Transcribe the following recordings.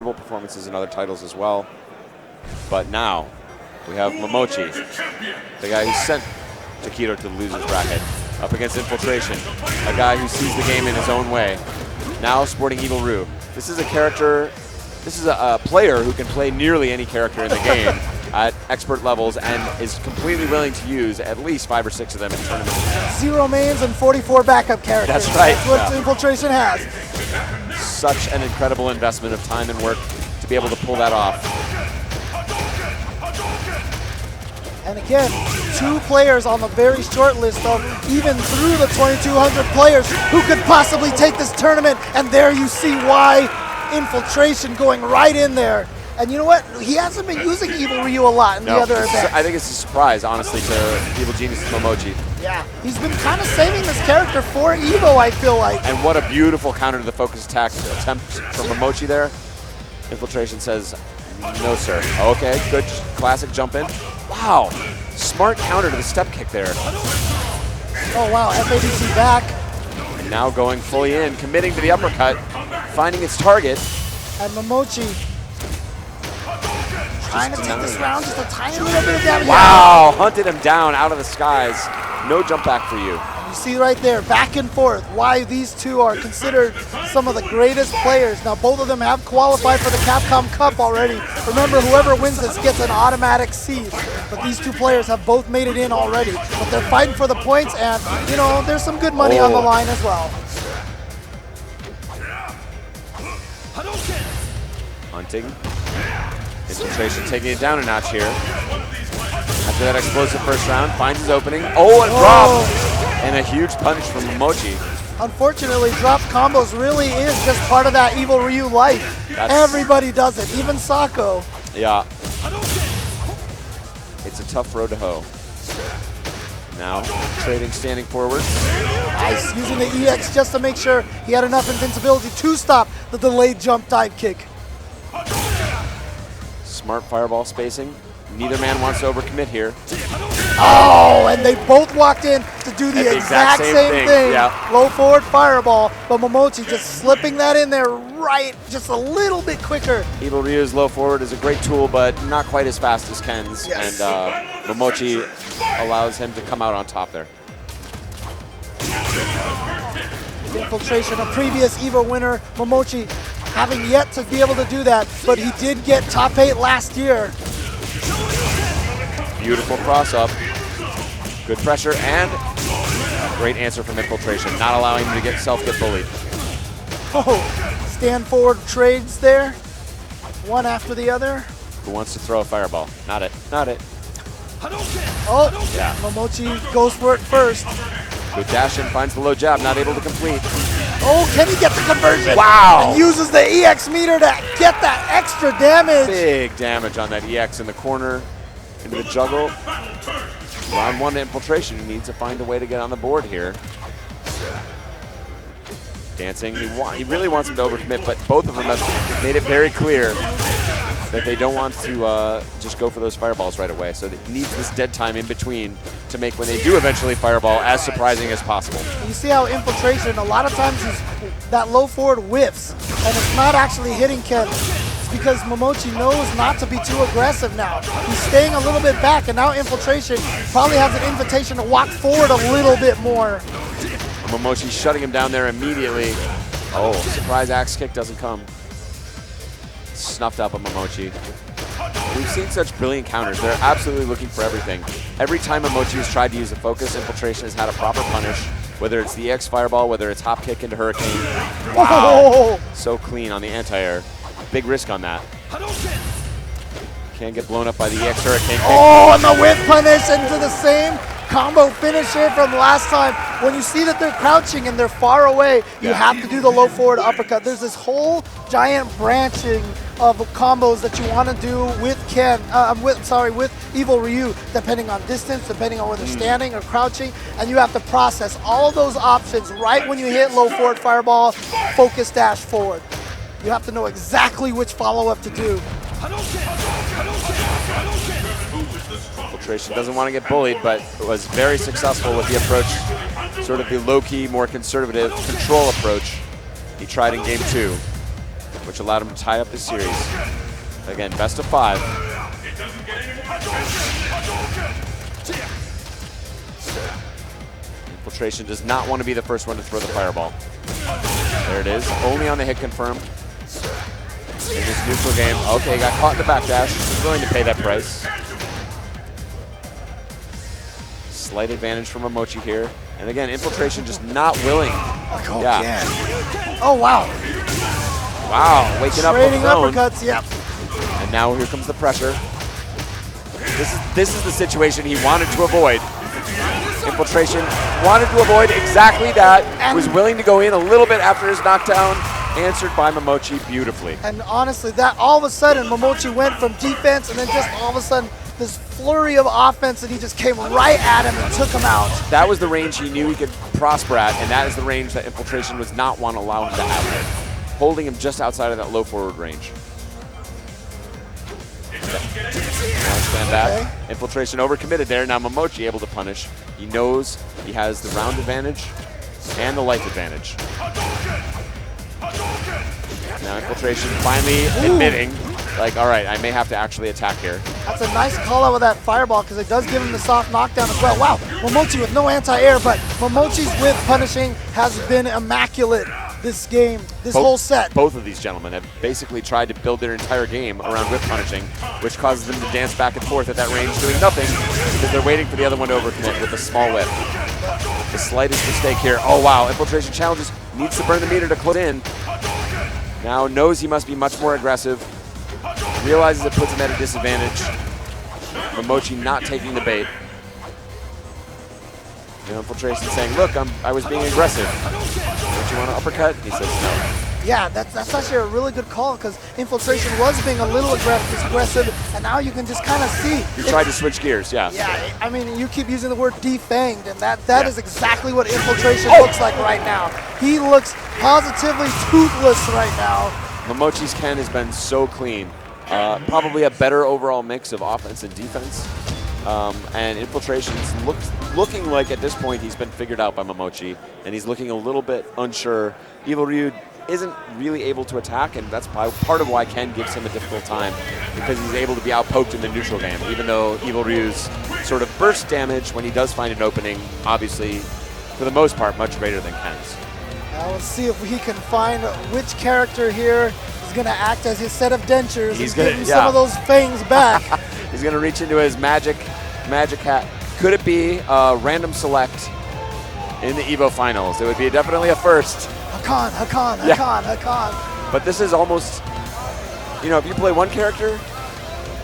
performances in other titles as well. But now we have Momochi, the guy who sent Takedo to the loser's bracket, up against Infiltration, a guy who sees the game in his own way. Now sporting Evil Ryu. This is a character, this is a player who can play nearly any character in the game at expert levels and is completely willing to use at least 5 or 6 of them in tournaments. 0 mains and 44 backup characters. That's right. That's what Infiltration has. Such an incredible investment of time and work to be able to pull that off. And again, 2 players on the very short list of even through the 2,200 players who could possibly take this tournament. And there you see why Infiltration going right in there. And you know what? He hasn't been using Evil Ryu a lot in the other events. I think it's a surprise, honestly, to Evil Genius Momochi. Yeah, he's been kind of saving this character for EVO, I feel like. And what a beautiful counter to the focus attack attempt from Momochi there. Infiltration says, no, sir. Okay, good classic jump in. Wow, smart counter to the step kick there. Oh, wow, FADC back. And now going fully in, committing to the uppercut, finding its target. And Momochi trying to take this round just a tiny little bit of damage. Wow, hunted him down out of the skies. No jump back for you. You see right there, back and forth, why these two are considered some of the greatest players. Now, both of them have qualified for the Capcom Cup already. Remember, whoever wins this gets an automatic seed. But these 2 players have both made it in already. But they're fighting for the points, and, you know, there's some good money on the line as well. Hunting. Infiltration taking it down a notch here. After that explosive first round, finds his opening. Oh, and drop! And a huge punish from Momochi. Unfortunately, drop combos really is just part of that Evil Ryu life. Everybody does it, even Sako. Yeah. It's a tough road to hoe. Now, trading standing forward. Nice, using the EX just to make sure he had enough invincibility to stop the delayed jump dive kick. Smart fireball spacing. Neither man wants to overcommit here. Oh, and they both walked in to do the exact same thing. Yeah. Low forward fireball, but Momochi just slipping that in there right, just a little bit quicker. Evil Ryu's low forward is a great tool, but not quite as fast as Ken's. Yes. And Momochi allows him to come out on top there. Infiltration, a previous EVO winner, Momochi having yet to be able to do that, but he did get top 8 last year. Beautiful cross up. Good pressure and great answer from Infiltration, not allowing him to get bullied. Oh, stand forward trades there, one after the other. Who wants to throw a fireball? Not it, not it. Oh, yeah. Momochi goes for it first. Good dash in, finds the low jab, not able to complete. Oh, can he get the conversion? Wow! And uses the EX meter to get that extra damage. Big damage on that EX in the corner, into the juggle. Round 1 to Infiltration, he needs to find a way to get on the board here. Dancing, he really wants him to overcommit, but both of them have made it very clear that they don't want to just go for those fireballs right away. So it needs this dead time in between to make when they do eventually fireball as surprising as possible. You see how Infiltration, a lot of times that low forward whiffs, and it's not actually hitting Ken. It's because Momochi knows not to be too aggressive now. He's staying a little bit back, and now Infiltration probably has an invitation to walk forward a little bit more. Momochi shutting him down there immediately. Oh, surprise axe kick doesn't come. Snuffed up on Momochi. We've seen such brilliant counters. They're absolutely looking for everything. Every time Momochi has tried to use a focus, Infiltration has had a proper punish, whether it's the EX fireball, whether it's hop kick into Hurricane. Wow! So clean on the anti-air. Big risk on that. Can't get blown up by the EX Hurricane kick. Oh, and the whip punish into the same combo finisher from last time. When you see that they're crouching and they're far away, you have to do the low forward uppercut. There's this whole giant branching of combos that you want to do with with Evil Ryu, depending on distance, depending on whether standing or crouching, and you have to process all those options right when you hit low forward fireball, focus dash forward. You have to know exactly which follow-up to do. Infiltration doesn't want to get bullied, but was very successful with the approach, sort of the low-key, more conservative control approach he tried in game 2. which allowed him to tie up this series. Again, best of 5. Infiltration does not want to be the first one to throw the fireball. There it is, only on the hit confirm. In this neutral game, okay, got caught in the backdash. He's willing to pay that price. Slight advantage from Momochi here. And again, Infiltration just not willing. Oh, wow. Wow, waking up Trading on uppercuts, yep. And now here comes the pressure. This is the situation he wanted to avoid. Infiltration wanted to avoid exactly that. And was willing to go in a little bit after his knockdown. Answered by Momochi beautifully. And honestly, that all of a sudden, Momochi went from defense and then just all of a sudden, this flurry of offense, and he just came right at him and took him out. That was the range he knew he could prosper at, and that is the range that Infiltration was not want to allow him to have there. Holding him just outside of that low forward range. Stand back. Okay. Infiltration overcommitted there. Now Momochi able to punish. He knows he has the round advantage and the life advantage. Now Infiltration finally admitting, like, all right, I may have to actually attack here. That's a nice call out with that fireball because it does give him the soft knockdown as well. Wow, Momochi with no anti-air, but Momochi's with punishing has been immaculate this game, this whole set. Both of these gentlemen have basically tried to build their entire game around whip punishing, which causes them to dance back and forth at that range doing nothing because they're waiting for the other one to overcommit with a small whip. The slightest mistake here. Oh wow, Infiltration challenges, needs to burn the meter to close in. Now knows he must be much more aggressive. Realizes it puts him at a disadvantage. Momochi not taking the bait. And Infiltration saying, look, I was being aggressive. Don't you want to uppercut? He says no. Yeah, that's actually a really good call because Infiltration was being a little aggressive, and now you can just kind of see. You tried to switch gears, yeah. Yeah, I mean, you keep using the word defanged, and that is exactly what Infiltration looks like right now. He looks positively toothless right now. Momochi's Ken has been so clean. Probably a better overall mix of offense and defense. And Infiltration's looking like at this point he's been figured out by Momochi, and he's looking a little bit unsure. Evil Ryu isn't really able to attack, and that's part of why Ken gives him a difficult time, because he's able to be outpoked in the neutral game, even though Evil Ryu's sort of burst damage when he does find an opening, obviously, for the most part, much greater than Ken's. Now let's see if he can find which character here is going to act as his set of dentures. He's going to give him some of those fangs back. He's going to reach into his magic hat. Could it be a random select in the EVO finals? It would be definitely a first. Hakan. But this is almost, if you play one character,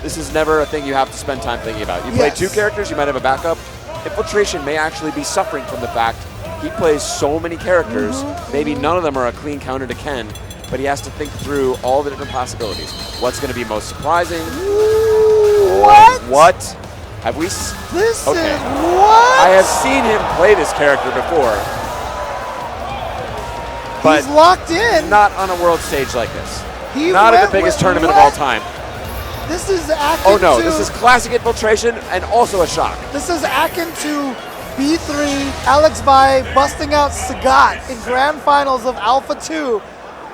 this is never a thing you have to spend time thinking about. You play two characters, you might have a backup. Infiltration may actually be suffering from the fact he plays so many characters. Maybe none of them are a clean counter to Ken, but he has to think through all the different possibilities. What's going to be most surprising? What? Have we? This okay. is what? I have seen him play this character before. But he's locked in. Not on a world stage like this. Not at the biggest tournament of all time. This is akin Oh no, this is classic Infiltration and also a shock. This is akin to B3, Alex Vi busting out Sagat in grand finals of Alpha 2.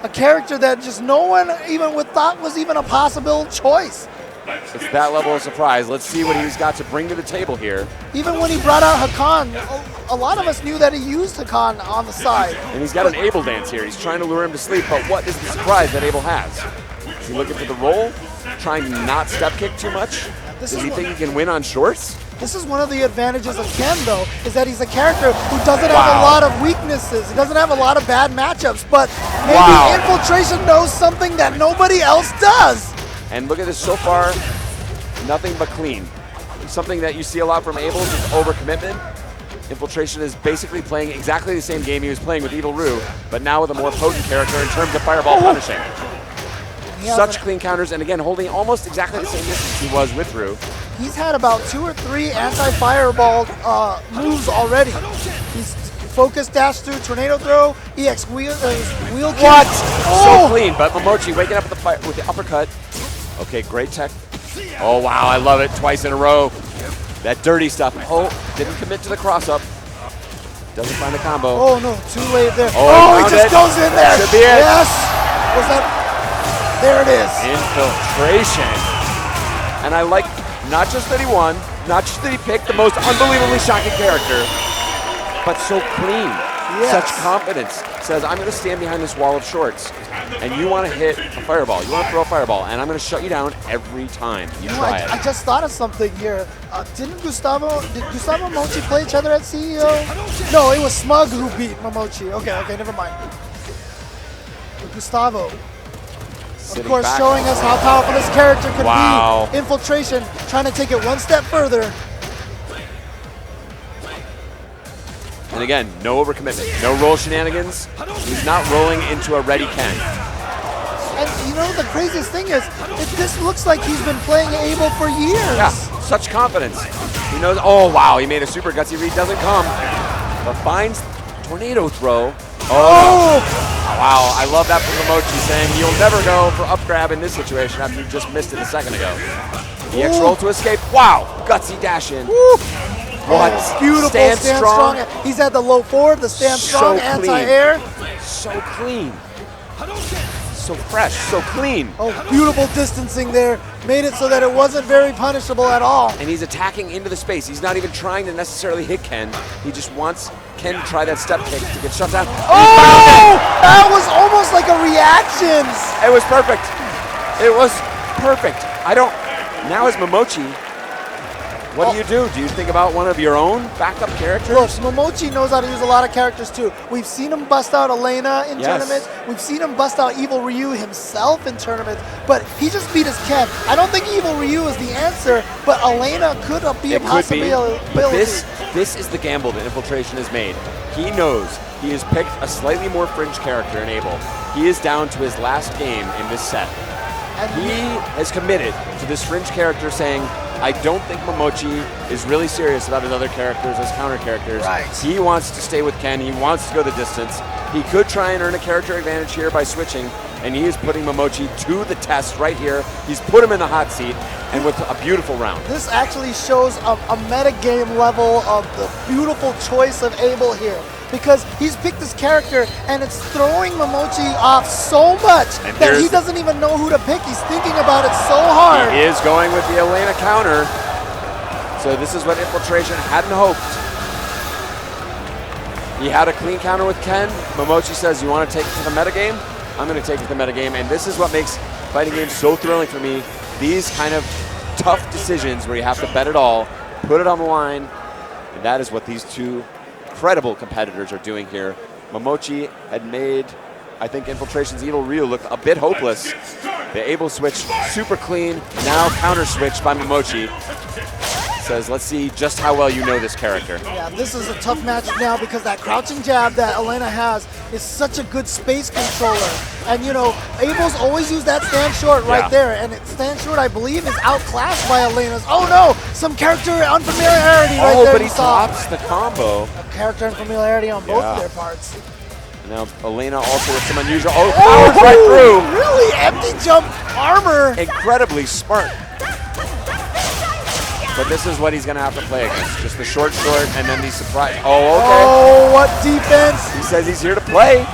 A character that just no one even thought was even a possible choice. It's that level of surprise. Let's see what he's got to bring to the table here. Even when he brought out Hakan, a lot of us knew that he used Hakan on the side. And he's got an Abel dance here. He's trying to lure him to sleep, but what is the surprise that Abel has? Is he looking for the roll? Trying to not step kick too much? Does he think he can win on shorts? This is one of the advantages of Ken, though, is that he's a character who doesn't have a lot of weaknesses. He doesn't have a lot of bad matchups, but maybe Infiltration knows something that nobody else does. And look at this so far, nothing but clean. Something that you see a lot from Abel is overcommitment. Infiltration is basically playing exactly the same game he was playing with Evil Ryu, but now with a more potent character in terms of fireball punishing. Such clean counters, and again, holding almost exactly the same distance he was with Ryu. He's had about 2 or 3 anti-fireball moves already. He's focus dash through, tornado throw, EX wheel kick. What? So clean, but Momochi waking up with the uppercut. Okay, great tech. Oh wow, I love it, twice in a row. That dirty stuff. Oh, didn't commit to the cross-up. Doesn't find the combo. Oh no, too late there. Oh, he just goes in there. Should be it. Yes. Was that? There it is. Infiltration. And I like not just that he won, not just that he picked the most unbelievably shocking character, but so clean. Yes. Such confidence. Says, I'm going to stand behind this wall of shorts, and you want to hit a fireball. You want to throw a fireball, and I'm going to shut you down every time you try it. I just thought of something here. Did Gustavo and Momochi play each other at CEO? No, it was Smug who beat Momochi. Okay, never mind. Gustavo. Of course, showing us how powerful this character could be. Infiltration, trying to take it one step further. And again, no overcommitment, no roll shenanigans. He's not rolling into a ready Ken. And you know the craziest thing is, this looks like he's been playing Abel for years. Yeah, such confidence. He knows, oh wow, he made a super gutsy read, doesn't come. But finds tornado throw. Oh! Wow, I love that from Momochi saying he'll never go for up grab in this situation after he just missed it a second ago. EX roll to escape. Wow, gutsy dash in. Woo. What? Beautiful stand strong. He's at the low forward, the stand strong, anti-air. So clean. So fresh, so clean. Oh, beautiful distancing there. Made it so that it wasn't very punishable at all. And he's attacking into the space. He's not even trying to necessarily hit Ken. He just wants Ken to try that step kick to get shut down. Oh! That was almost like a reaction. It was perfect. It was perfect. Now as Momochi, what do you do? Do you think about one of your own backup characters? Look, Momochi knows how to use a lot of characters too. We've seen him bust out Elena in tournaments. We've seen him bust out Evil Ryu himself in tournaments. But he just beat his Ken. I don't think Evil Ryu is the answer, but Elena could be a possibility. But this is the gamble that Infiltration has made. He knows he has picked a slightly more fringe character in Abel. He is down to his last game in this set. And he has committed to this fringe character saying, I don't think Momochi is really serious about his other characters as counter characters. Right. He wants to stay with Ken. He wants to go the distance. He could try and earn a character advantage here by switching, and he is putting Momochi to the test right here. He's put him in the hot seat, and with a beautiful round. This actually shows a metagame level of the beautiful choice of Abel here. Because he's picked this character and it's throwing Momochi off so much that he doesn't even know who to pick. He's thinking about it so hard. He is going with the Elena counter. So this is what Infiltration hadn't hoped. He had a clean counter with Ken. Momochi says, you want to take it to the metagame? I'm going to take it to the metagame. And this is what makes fighting games so thrilling for me. These kind of tough decisions where you have to bet it all, put it on the line. And that is what these two incredible competitors are doing here. Momochi had made, I think, Infiltration's Evil Ryu look a bit hopeless. The Abel switch, super clean, now counter switch by Momochi. Says, let's see just how well you know this character. Yeah, this is a tough match now because that crouching jab that Elena has is such a good space controller. And you know, Abel's always used that stand short right there. And stand short, I believe, is outclassed by Elena's. Oh no, some character unfamiliarity right there. Oh, but he drops the combo. Character unfamiliarity on both of their parts. Now Elena also with some unusual, powers right through. Really empty jump armor. Incredibly smart. But this is what he's going to have to play against. Just the short and then the surprise. Oh, okay. Oh, what defense. He says he's here to play.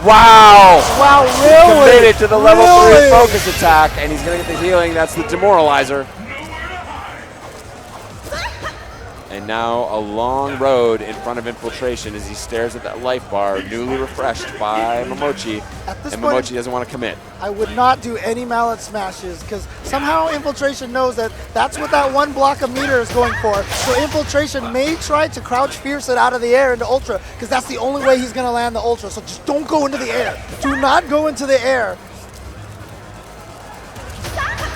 Wow. Wow, really? Committed to the level 3 focus attack, and he's going to get the healing. That's the demoralizer. And now a long road in front of Infiltration as he stares at that life bar, newly refreshed by Momochi. And Momochi doesn't want to commit. I would not do any mallet smashes because somehow Infiltration knows that that's what that one block of meter is going for. So Infiltration may try to crouch fierce it out of the air into Ultra because that's the only way he's going to land the Ultra. So just don't go into the air. Do not go into the air.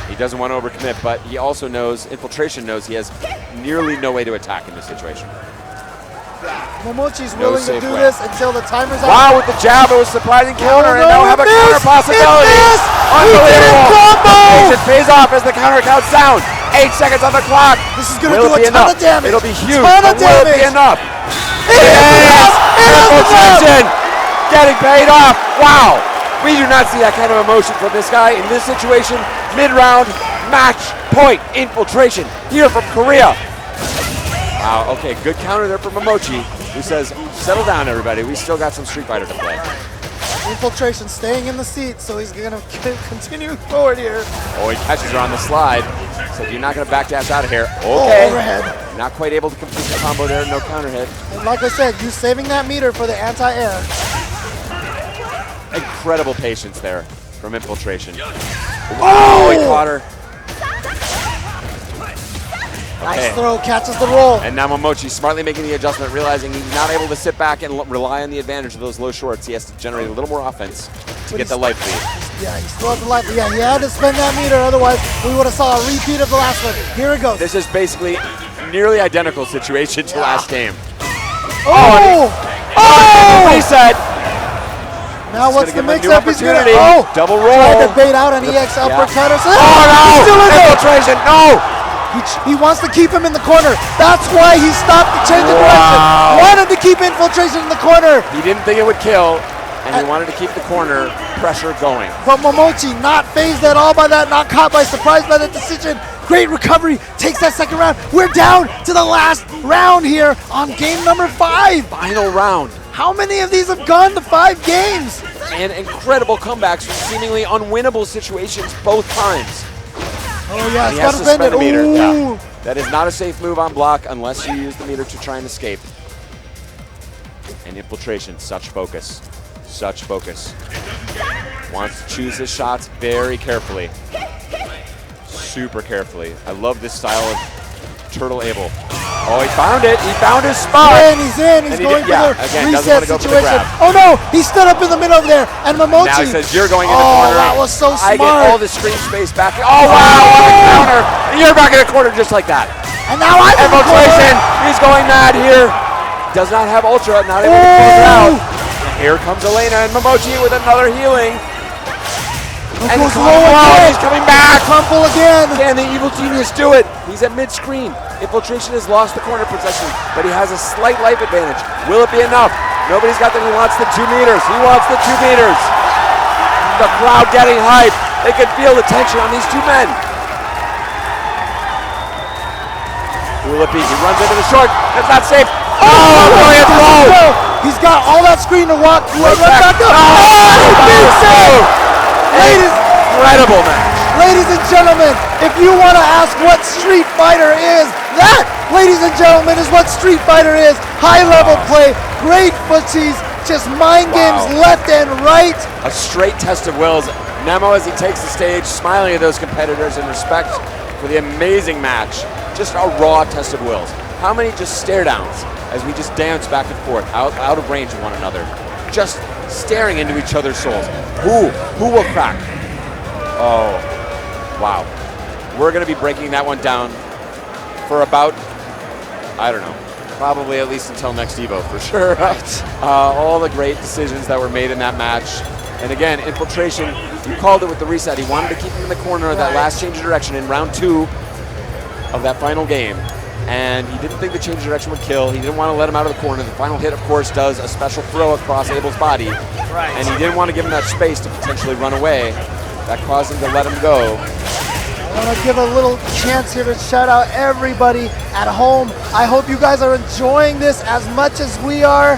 He doesn't want to overcommit, but he also knows, Infiltration knows he has nearly no way to attack in this situation. Momochi's willing to do this until the timer's out. Wow, with the jab, it was surprising counter, and now have a counter possibility. Unbelievable. Patience pays off as the counter counts down. 8 seconds on the clock. This is going to do a ton of damage. It'll be huge, but will it be enough? It is! Infiltration getting paid off. Wow. We do not see that kind of emotion from this guy in this situation. Mid-round, match point, Infiltration here from Korea. Wow, okay, good counter there from Momochi, who says, settle down everybody, we still got some Street Fighter to play. Infiltration staying in the seat, so he's going to continue forward here. Oh, he catches her on the slide. Said, you're not going to backdash out of here. Okay. Oh, overhead. Not quite able to complete the combo there. No counter hit. And like I said, you saving that meter for the anti-air. Incredible patience there from Infiltration. Oh, he caught her. Nice throw, catches the roll. And now Momochi smartly making the adjustment, realizing he's not able to sit back and rely on the advantage of those low shorts. He has to generate a little more offense to get the life lead. Yeah, he still has the life lead. Yeah, he had to spend that meter, otherwise we would have saw a repeat of the last one. Here it goes. This is basically nearly identical situation to last game. Oh! Reset! Now what's the mix-up? He's gonna double roll. Tried to bait out an EX uppercut. Oh no! Infiltration! No! He wants to keep him in the corner. That's why he stopped the change of direction. Wanted to keep Infiltration in the corner. He didn't think it would kill, and he wanted to keep the corner pressure going. But Momochi not phased at all by that, not caught by surprise by that decision. Great recovery, takes that second round. We're down to the last round here on game number 5. Final round. How many of these have gone to 5 games? And incredible comebacks from seemingly unwinnable situations both times. Oh yeah, he it's has got to to spend spend it. the meter. Ooh. Yeah. That is not a safe move on block unless you use the meter to try and escape. And Infiltration, such focus. Such focus. Wants to choose his shots very carefully. Super carefully. I love this style of Turtle Abel. Oh, he found it. He found his spot. He's in. He's going for the reset situation. Oh no, he stood up in the middle of there. And Momochi. Now he says, you're going in the corner. Oh, that was so smart. I get all the screen space back. Oh, wow, on the counter. And you're back in the corner just like that. And now I'm in the Infiltration. He's going mad here. Does not have Ultra. Not able to close it out. And here comes Elena and Momochi with another healing. And he's coming back. Crumple again. Can the evil genius do it? He's at mid-screen. Infiltration has lost the corner possession, but he has a slight life advantage. Will it be enough? Nobody's got them. He wants the 2 meters. He wants the 2 meters. The crowd getting hype. They can feel the tension on these 2 men. Will it be? He runs into the short. That's not safe. Oh, brilliant throw. He's got all that screen to walk. Right back up. Incredible match. Ladies and gentlemen, if you want to ask what Street Fighter is, that, ladies and gentlemen, is what Street Fighter is. High-level play, great footsies, just mind games left and right. A straight test of wills. Nemo, as he takes the stage, smiling at those competitors in respect for the amazing match. Just a raw test of wills. How many just stare downs as we just dance back and forth, out of range of one another, just staring into each other's souls. Who will crack? Oh, wow. We're going to be breaking that one down for about, I don't know, probably at least until next EVO for sure. All the great decisions that were made in that match. And again, Infiltration, you called it with the reset. He wanted to keep him in the corner of that last change of direction in round 2 of that final game. And he didn't think the change of direction would kill. He didn't want to let him out of the corner. The final hit, of course, does a special throw across Abel's body. And he didn't want to give him that space to potentially run away. That caused him to let him go. I want to give a little chance here to shout out everybody at home. I hope you guys are enjoying this as much as we are.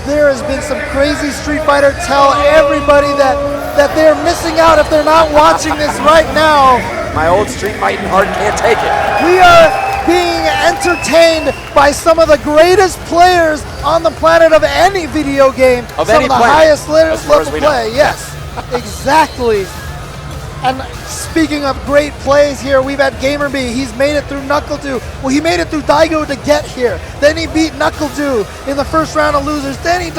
There has been some crazy Street Fighter. Tell everybody that they're missing out if they're not watching this right now. My old Street Fighting heart can't take it. We are being entertained by some of the greatest players on the planet of any video game. Some of the highest level play. Yes, exactly. And speaking of great plays here, we've had GamerB. He's made it through Knuckle Dew. Well, he made it through Daigo to get here. Then he beat Knuckle Dew in the first round of losers. Then he